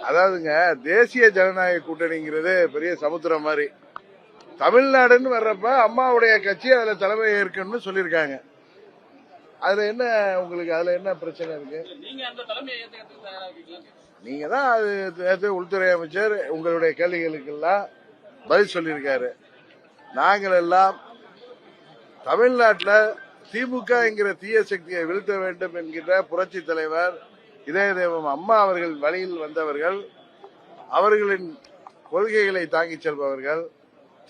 அதாவதுங்க, தேசிய ஜனநாயக கூட்டணிங்கிறது பெரிய சமுத்திரம் மாதிரி. தமிழ்நாடுன்னு வர்றப்ப அம்மாவுடைய கட்சி அதுல தலைமை ஏற்கனவே சொல்லியிருக்காங்க. அதுல என்ன உங்களுக்கு அதுல என்ன பிரச்சனை இருக்கு? நீங்க தான் அது நேற்று உள்துறை அமைச்சர் உங்களுடைய கேள்விகளுக்கெல்லாம் பதில் சொல்லியிருக்காரு. நாங்கள் எல்லாம் தமிழ்நாட்டில் திமுக என்கிற தீய சக்தியை வீழ்த்த வேண்டும் என்கிற புரட்சி தலைவர் இதய தெய்வம் அம்மா அவர்கள் வழியில் வந்தவர்கள், அவர்களின் கொள்கைகளை தாங்கிச் செல்பவர்கள்.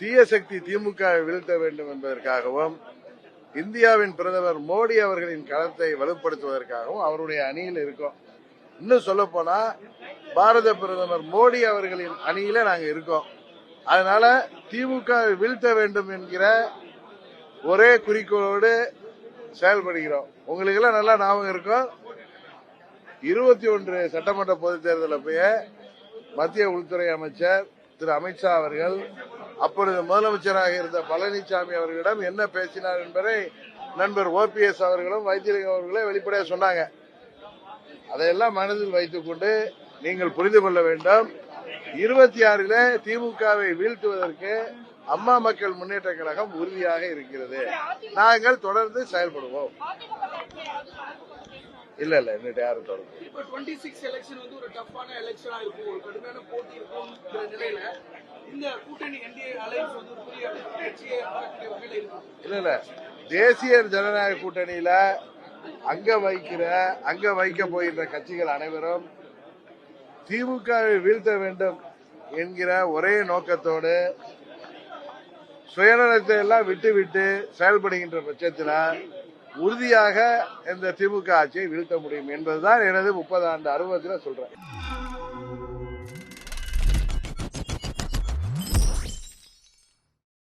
தீய சக்தி திமுகவை வீழ்த்த வேண்டும் என்பதற்காகவும் இந்தியாவின் பிரதமர் மோடி அவர்களின் களத்தை வலுப்படுத்துவதற்காகவும் அவருடைய அணியில் இருக்கோம். இன்னும் சொல்ல போனா பாரத பிரதமர் மோடி அவர்களின் அணியில நாங்க இருக்கோம். அதனால திமுகவை வீழ்த்த வேண்டும் என்கிற ஒரே குறிக்கோளோடு செயல்படுகிறோம். உங்களுக்கு எல்லாம் நல்லா ஞாபகம் இருக்கும், 21 சட்டமன்ற பொதுத் தேர்தல் அப்பய மத்திய உள்துறை அமைச்சர் திரு அமித்ஷா அவர்கள் அப்பொழுது முதலமைச்சராக இருந்த பழனிசாமி அவர்களிடம் என்ன பேசினார் என்பதை நண்பர் OPS அவர்களும் வைத்திலிங்கம் அவர்களும் வெளிப்படையாக சொன்னாங்க. அதையெல்லாம் மனதில் வைத்துக் கொண்டு நீங்கள் புரிந்து கொள்ள வேண்டும், 26ல திமுகவை வீழ்த்துவதற்கு அம்மா மக்கள் முன்னேற்ற கழகம் உறுதியாக இருக்கிறது. நாங்கள் தொடர்ந்து செயல்படுவோம். இல்ல இன்னும் யாரும் தொடரும். இல்ல தேசிய ஜனநாயக கூட்டணியில அங்க வைக்க போகின்ற கட்சிகள் அனைவரும் திமுகவை வீழ்த்த வேண்டும் என்கிற ஒரே நோக்கத்தோடு சுயநலத்தை எல்லாம் விட்டு செயல்படுகின்ற பட்சத்தில் உறுதியாக இந்த திமுக ஆட்சியை வீழ்த்த முடியும் என்பதுதான் எனது 30 ஆண்டு அனுபவத்தில் சொல்றேன்.